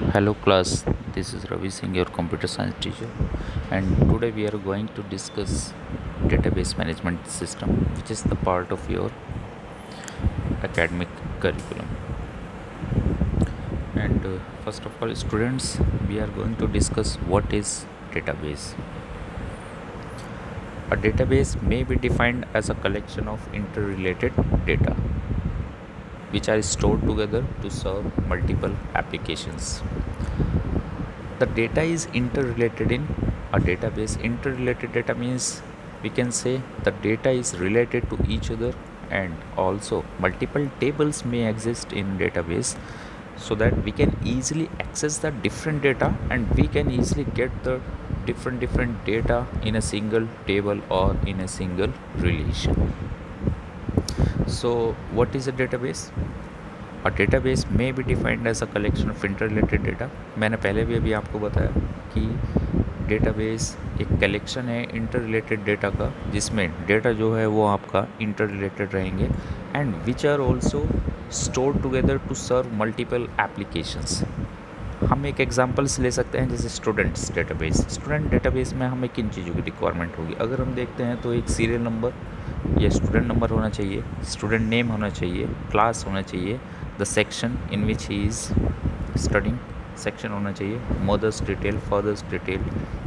Hello class, this is Ravi Singh, your computer science teacher, and today we are going to discuss database management system, which is the part of your academic curriculum. And first of all, students, we are going to discuss what is database. A database may be defined as a collection of interrelated data which are stored together to serve multiple applications. The data is interrelated in a database. Interrelated data means we can say the data is related to each other, and also multiple tables may exist in database so that we can easily access the different data and we can easily get the different data in a single table or in a single relation. So what is a database? A database may be defined as a collection of interrelated data. मैंने पहले भी अभी आपको बताया कि database एक collection है interrelated data का, जिसमें डेटा जो है वो आपका इंटररिलेटेड रहेंगे and which are also stored together to serve multiple applications. हम एक एग्जांपल्स ले सकते हैं जैसे स्टूडेंट्स डेटाबेस. स्टूडेंट डेटाबेस में हमें किन चीज़ों की रिक्वायरमेंट होगी? अगर हम देखते हैं तो एक सीरियल नंबर या स्टूडेंट नंबर होना चाहिए, स्टूडेंट नेम होना चाहिए, क्लास होना चाहिए, the section in which he is studying section होना चाहिए, mother's detail, father's detail,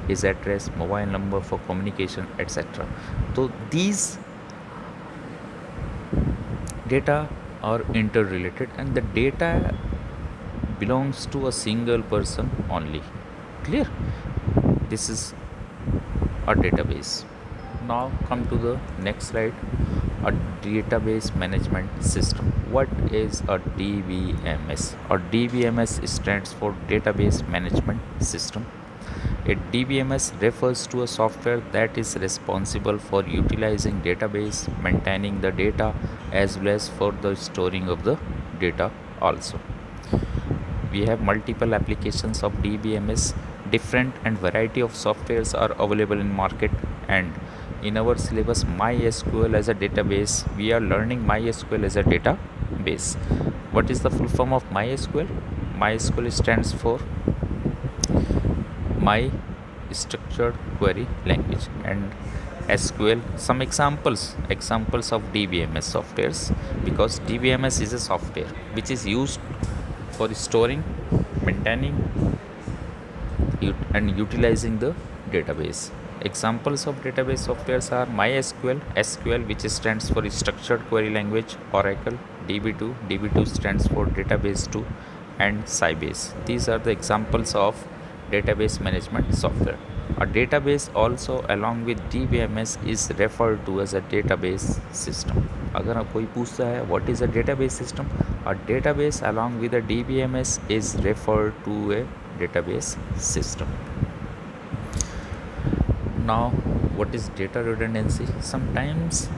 his address, mobile number for communication etcetera. तो these data are inter related and the data belongs to a single person only. Clear? This is a database. Now come to the next slide. A database management system. What is a DBMS? A DBMS stands for database management system. A DBMS refers to a software that is responsible for utilizing database, maintaining the data, as well as for the storing of the data also. We have multiple applications of DBMS. Different and variety of softwares are available in market, and in our syllabus MySQL as a database, we are learning MySQL as a database. What is the full form of MySQL? MySQL stands for My Structured Query Language, and SQL. Some examples of DBMS softwares, because DBMS is a software which is used for storing, maintaining, and utilizing the database. Examples of database softwares are MySQL, SQL which stands for Structured Query Language, Oracle, DB2, DB2 stands for Database 2, and Sybase. These are the examples of database management software. A database also along with DBMS is referred to as a database system. अगर कोई पूछता है what is a database system, a database along with a DBMS is referred to a database system. Now what is data redundancy? Sometimes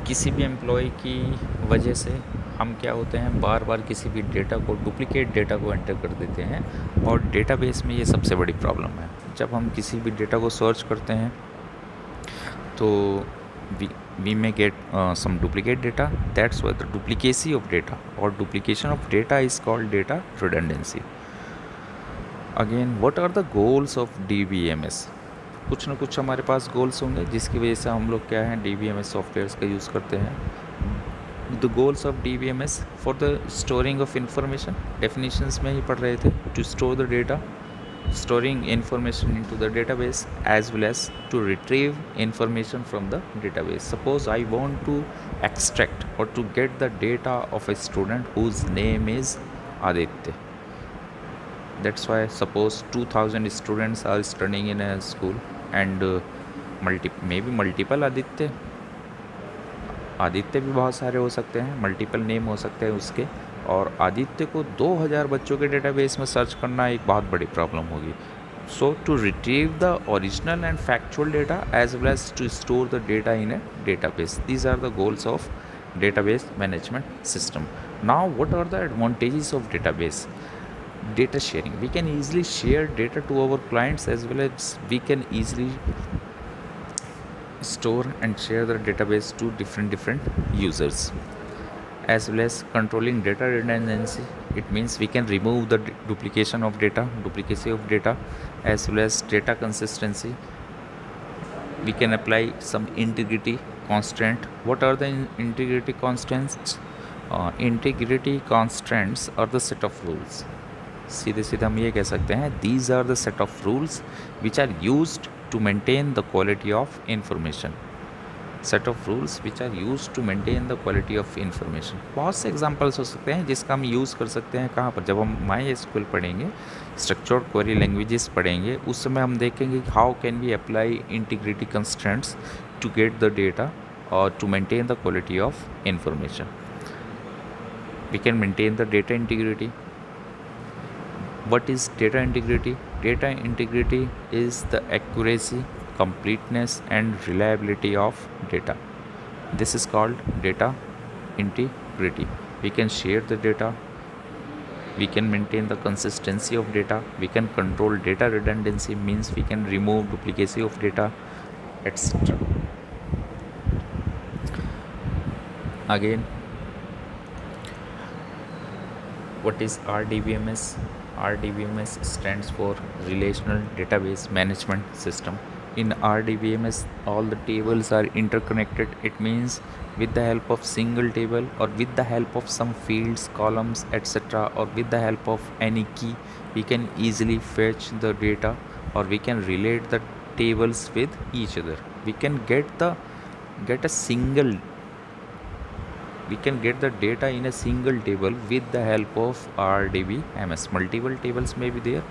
किसी भी employ की वजह से हम क्या होते हैं, बार बार किसी भी डेटा को, डुप्लिकेट डेटा को एंटर कर देते हैं, और डेटाबेस में ये सबसे बड़ी प्रॉब्लम है. जब हम किसी भी डेटा को सर्च करते हैं तो we may get some duplicate data. That's why the duplicacy of data or duplication of data is called data redundancy. Again, what are the goals of DBMS? कुछ ना कुछ हमारे पास गोल्स होंगे जिसकी वजह से हम लोग क्या है DBMS सॉफ्टवेयर्स का यूज़ करते हैं. The goals of DBMS for the storing of information, definitions में ही पढ़ रहे थे, to store the data, storing information into the database, as well as to retrieve information from the database. Suppose I want to extract or to get the data of a student whose name is Aditya. That's why suppose 2000 students are studying in a school, and maybe multiple Aditya भी बहुत सारे हो सकते हैं, multiple name हो सकते हैं उसके, और आदित्य को 2000 बच्चों के डेटाबेस में सर्च करना एक बहुत बड़ी प्रॉब्लम होगी. So to retrieve the original and factual data as well as to store the data in a database. These are the goals of database management system. Now what are the advantages of database? Data sharing. We can easily share data to our clients, as well as we can easily store and share the database to different users. as well as controlling data redundancy. It means we can remove the duplication of data, duplicacy of data, as well as data consistency. We can apply some integrity constant. What are the integrity constants? Integrity constants are the set of rules. सीधे सीधे हम ये कह सकते हैं, these are the set of rules which are used to maintain the quality of information. Set of rules which are use to maintain the quality of information. बहुत से examples हो सकते हैं जिसका हम यूज़ कर सकते हैं. कहाँ पर? जब हम माई एसक्यूएल पढ़ेंगे, स्ट्रक्चर्ड क्वेरी लैंग्वेजेस पढ़ेंगे, उस समय हम देखेंगे how can we apply integrity constraints to get the data और to maintain the quality of information. We can maintain the data integrity. What is data integrity? Data integrity is the accuracy, completeness and reliability of data. This is called data integrity. We can share the data, we can maintain the consistency of data, we can control data redundancy, means we can remove duplicacy of data, etc. Again, what is RDBMS? RDBMS stands for Relational Database Management System. In RDBMS, all the tables are interconnected. It means with the help of single table or with the help of some fields, columns, etc., or with the help of any key, we can easily fetch the data, or we can relate the tables with each other. We can get a single we can get the data in a single table with the help of RDBMS. Multiple tables may be there,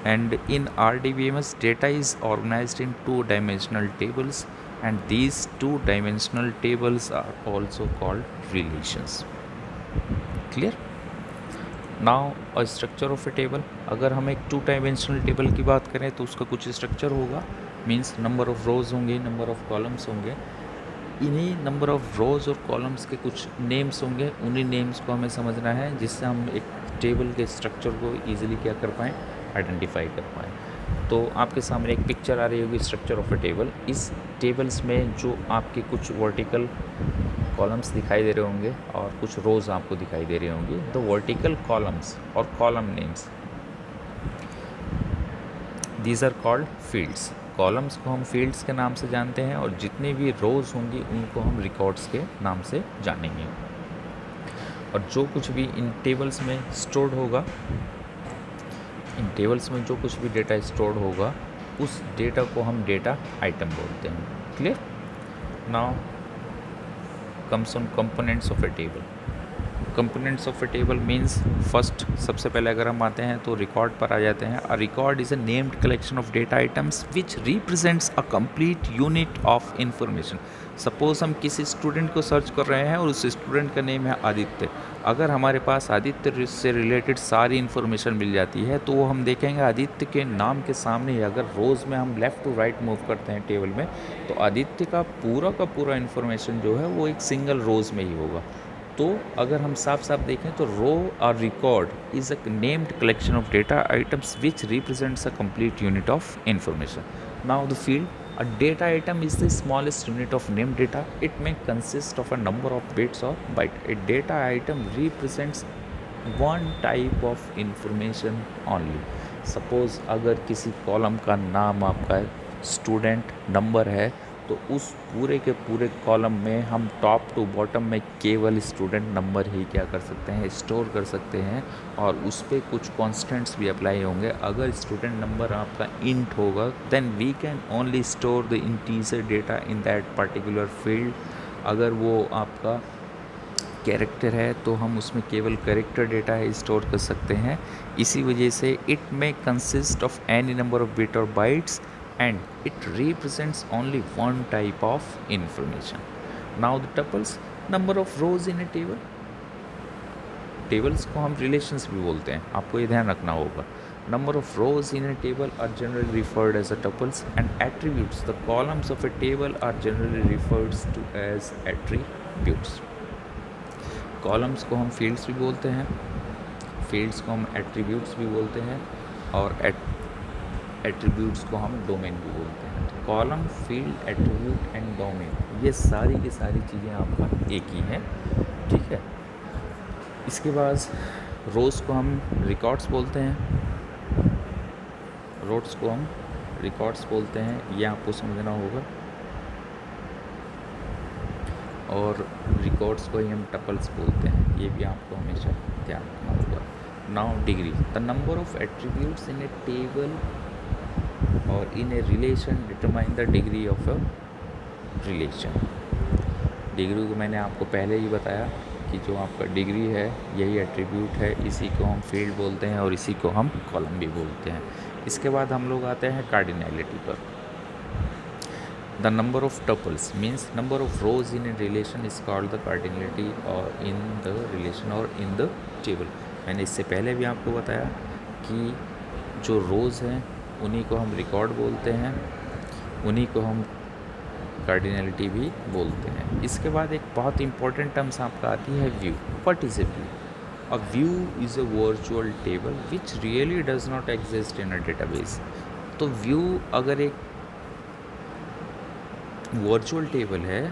and in RDBMS data is organized in two-dimensional tables, and these two-dimensional tables are also called relations. Clear? Now a structure of a table. अगर हम एक two dimensional table की बात करें तो उसका कुछ structure होगा. मीन्स नंबर ऑफ रोज होंगे, नंबर ऑफ कॉलम्स होंगे. इन्हीं नंबर ऑफ रोज़ और कॉलम्स के कुछ नेम्स होंगे. उन्हीं नेम्स को हमें समझना है जिससे हम एक टेबल के स्ट्रक्चर को ईजिली क्या कर पाएँ, आइडेंटिफाई कर पाएँ. तो आपके सामने एक पिक्चर आ रही होगी स्ट्रक्चर ऑफ ए टेबल. इस टेबल्स में जो आपके कुछ वर्टिकल कॉलम्स दिखाई दे रहे होंगे और कुछ रोज़ आपको दिखाई दे रही होंगी. द वर्टिकल कॉलम्स और column names, these are called fields. Columns को हम फील्ड्स के नाम से जानते हैं और जितनी भी रोज़ होंगी उनको हम रिकॉर्ड्स के नाम से जानेंगे. और जो कुछ भी इन टेबल्स में स्टोर्ड होगा, इन टेबल्स में जो कुछ भी डेटा स्टोर्ड होगा, उस डेटा को हम डेटा आइटम बोलते हैं. Clear? Now comes on components of a table. Components of a table means first, सबसे पहले अगर हम आते हैं तो रिकॉर्ड पर आ जाते हैं. A record is a named collection of data items which represents a complete unit of information. Suppose हम किसी स्टूडेंट को सर्च कर रहे हैं और उस स्टूडेंट का नेम है आदित्य. अगर हमारे पास आदित्य से रिलेटेड सारी इन्फॉर्मेशन मिल जाती है तो वो हम देखेंगे आदित्य के नाम के सामने ही अगर रोज़ में हम लेफ़्ट टू राइट मूव करते हैं टेबल में, तो आदित्य का पूरा इन्फॉर्मेशन जो है वो एक सिंगल रोज़ में ही होगा. तो अगर हम साफ साफ देखें तो रो और record is a named collection of data items which represents a complete unit of information. Now the field, a data item is the smallest unit of named data. It may consist of a number of bits or byte. A data item represents one type of information only. Suppose अगर किसी column का नाम आपका student number है तो उस पूरे के पूरे कॉलम में हम टॉप टू बॉटम में केवल स्टूडेंट नंबर ही क्या कर सकते हैं, स्टोर कर सकते हैं. और उस पर कुछ कॉन्स्टेंट्स भी अप्लाई होंगे. अगर स्टूडेंट नंबर आपका इंट होगा then we can only store the integer data in that particular field. अगर वो आपका कैरेक्टर है तो हम उसमें केवल कैरेक्टर डेटा है स्टोर कर सकते हैं. इसी वजह से it may consist of any number of bit और bytes and it represents only one type of information. Now the tuples, number of rows in a table. Tables को हम रिलेशंस भी बोलते हैं, आपको ये ध्यान रखना होगा. Number of rows in a table are generally referred as a tuples and attributes. The columns of a table are generally referred to as attributes. Columns को हम फील्ड्स भी बोलते हैं, फील्ड्स को हम एट्रीब्यूट्स भी बोलते हैं और एट्रीब्यूट्स को हम डोमेन भी बोलते हैं. तो column, field, attribute and domain, ये सारी की सारी चीज़ें आपका एक ही हैं. ठीक है. इसके बाद रोज़ को हम रिकॉर्ड्स बोलते हैं, रोड्स को हम रिकॉर्ड्स बोलते हैं, ये आपको समझना होगा। और रिकॉर्ड्स को ही हम टपल्स बोलते हैं, ये भी आपको हमेशा ध्यान रखना होगा। Now degree, the number of attributes in a table और in a relation determine the degree of a relation. Degree को मैंने आपको पहले ही बताया कि जो आपका डिग्री है यही एट्रीब्यूट है, इसी को हम फील्ड बोलते हैं और इसी को हम कॉलम भी बोलते हैं। इसके बाद हम लोग आते हैं कार्डिनैलिटी पर। The number of tuples means number of rows in a relation is called the cardinality और इन द रिलेशन और इन द टेबल। मैंने इससे पहले भी आपको बताया कि जो रोज़ हैं उन्हीं को हम रिकॉर्ड बोलते हैं, उन्हीं को हम कार्डिनैलिटी भी बोलते हैं। इसके बाद एक बहुत इंपॉर्टेंट टर्म्स आपका आती है view. What is a view? A view is a virtual table which really does not exist in a database. तो व्यू अगर एक वर्चुअल टेबल है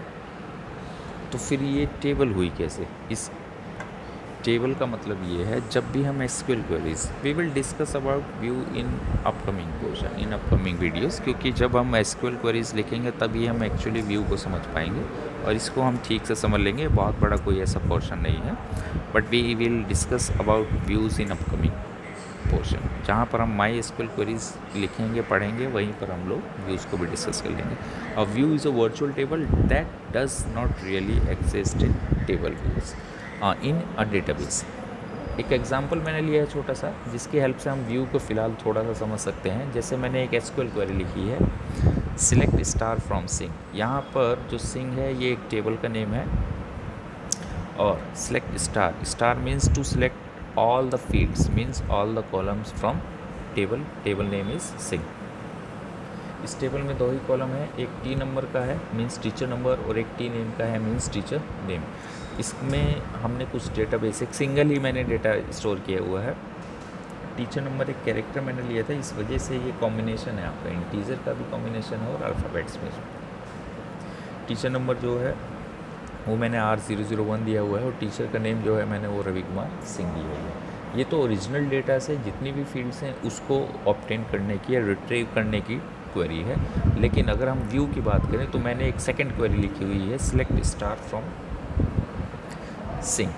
तो फिर ये टेबल हुई कैसे? इस टेबल का मतलब ये है, जब भी हम SQL queries, we will discuss about view in upcoming portion, in upcoming videos, क्योंकि जब हम एसक्यूएल क्वेरीज लिखेंगे तभी हम एक्चुअली व्यू को समझ पाएंगे और इसको हम ठीक से समझ लेंगे। बहुत बड़ा कोई ऐसा पोर्शन नहीं है, but we will discuss about views in upcoming portion. जहाँ पर हम माई एसक्यूएल क्वेरीज लिखेंगे पढ़ेंगे, वहीं पर हम लोग व्यूज़ को भी डिस्कस कर लेंगे। A view is a virtual table that does not really exist in table views in a database. एक एग्जांपल मैंने लिया है छोटा सा, जिसकी हेल्प से हम व्यू को फ़िलहाल थोड़ा सा समझ सकते हैं। जैसे मैंने एक एसक्यूएल क्वेरी लिखी है, सिलेक्ट स्टार फ्रॉम सिंग। यहाँ पर जो सिंग है ये एक टेबल का नेम है, और select star, star means to select all the fields, means all the columns from table, table name is sing. इस टेबल में दो ही कॉलम है, एक टी नंबर का है मीन्स टीचर नंबर, और एक टी नेम का है मीन्स टीचर नेम। इसमें हमने कुछ डेटा बेसिक सिंगल ही मैंने डेटा स्टोर किया हुआ है। टीचर नंबर एक कैरेक्टर मैंने लिया था, इस वजह से ये कॉम्बिनेशन है आपका, इंटीजर का भी कॉम्बिनेशन है और अल्फ़ाबेट्स में। टीचर नंबर जो है वो मैंने R001 दिया हुआ है, और टीचर का नेम जो है मैंने वो रवि कुमार सिंह दिया हुआ है। ये तो ओरिजिनल डेटा से जितनी भी फील्ड्स हैं उसको ऑब्टेन करने की या रिट्रीव करने की क्वेरी है। लेकिन अगर हम व्यू की बात करें तो मैंने एक सेकंड क्वेरी लिखी हुई है, सिलेक्ट स्टार फ्रॉम सिंग।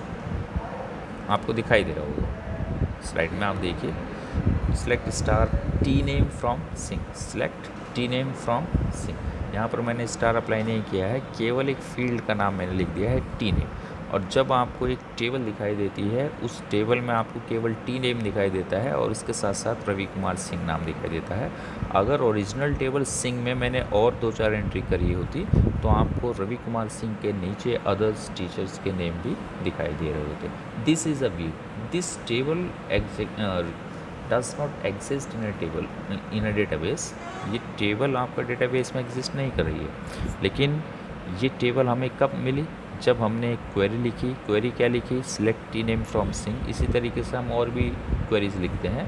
आपको दिखाई दे रहा होगा स्लाइड में, आप देखिए, select star T name from sing, select T name from sing. यहाँ पर मैंने स्टार अप्लाई नहीं किया है, केवल एक फील्ड का नाम मैंने लिख दिया है टी नेम। और जब आपको एक टेबल दिखाई देती है, उस टेबल में आपको केवल टी नेम दिखाई देता है और इसके साथ साथ रवि कुमार सिंह नाम दिखाई देता है। अगर ओरिजिनल टेबल सिंह में मैंने और 2-4 एंट्री करी होती तो आपको रवि कुमार सिंह के नीचे अदर्स टीचर्स के नेम भी दिखाई दे रहे होते। This is a view, this table does not exist in a table in a database. ये टेबल आपका डेटाबेस में एग्जिस्ट नहीं कर रही है, लेकिन ये टेबल हमें कब मिली? जब हमने एक क्वेरी लिखी। क्वेरी क्या लिखी? सिलेक्ट टी नेम फ्रॉम सिंग। इसी तरीके से हम और भी क्वेरीज लिखते हैं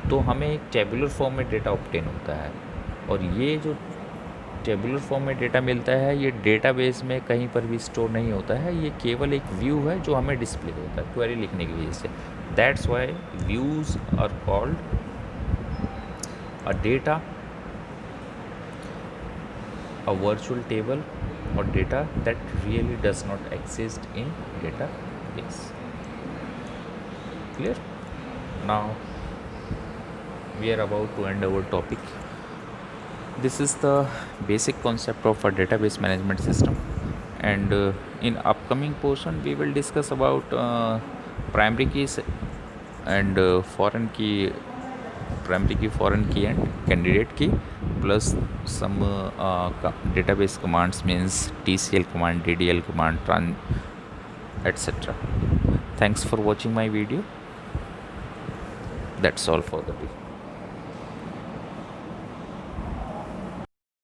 तो हमें एक टेबुलर फॉर्म में डेटा ऑब्टेन होता है, और ये जो टेबुलर फॉर्म में डेटा मिलता है ये डेटाबेस में कहीं पर भी स्टोर नहीं होता है, ये केवल एक व्यू है जो हमें डिस्प्ले होता है क्वेरी लिखने की वजह से। That's why views are called a data, a virtual table, or data that really does not exist in database. Clear? Now we are about to end our topic. This is the basic concept of a database management system, and in upcoming portion we will discuss about primary keys and foreign key, primary key, foreign key and candidate key, plus some database commands means TCL command, DDL command, etc. Thanks for watching my video. That's all for the day.